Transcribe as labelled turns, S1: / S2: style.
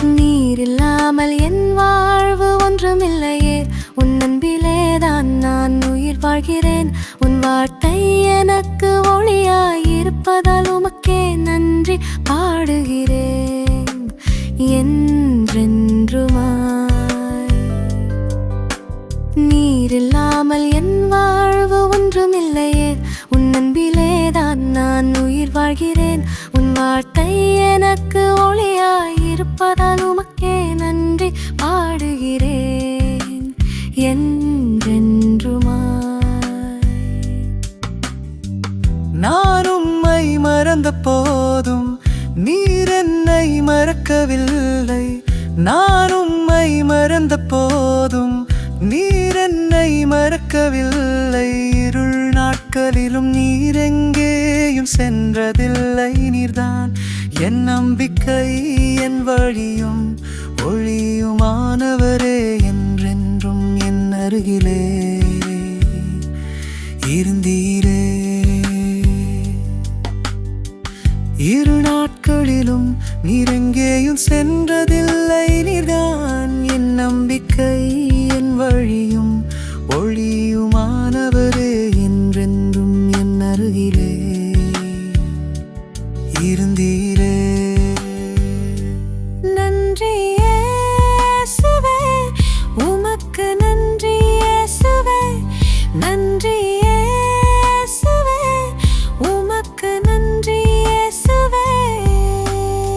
S1: நீரில்லாமல் என் வாழ்வு ஒன்றுமில்லையே, உன் அன்பிலேதான் நான் உயிர் வாழ்கிறேன். உன் வார்த்தை எனக்கு ஒளியாயிருப்பதால் உமக்கே நன்றி பாடுகிறேன் என்றென்றுமாய். நீரில்லாமல் என் வாழ்வு ஒன்றுமில்லையே, உன் அன்பிலேதான் நான் உயிர் வாழ்கிறேன். உன் வார்த்தை எனக்கு ஒளியாயிருப்பதால் உமக்கே நன்றி பாடுகிறேன் என்றென்றுமாய்.
S2: நான் உம்மை மறந்த போதும் நீர் என்னை மறக்கவில்லை. நான் உம்மை மறந்த போதும் நீர் என்னை மறக்கவில்லை. இருள் நாட்களிலும் நீர் எங்கேயும் சென்றதில்லை. நீர்தான் என் நம்பிக்கை, என் வழியும் ஒளியுமானவரே. என்றென்றும் என் அருகிலே இருந்தீரே. இரு நாட்களிலும் நீர் எங்கேயும் சென்றதில்லை. நீர்தான் என் நம்பிக்கை, என் வழியும்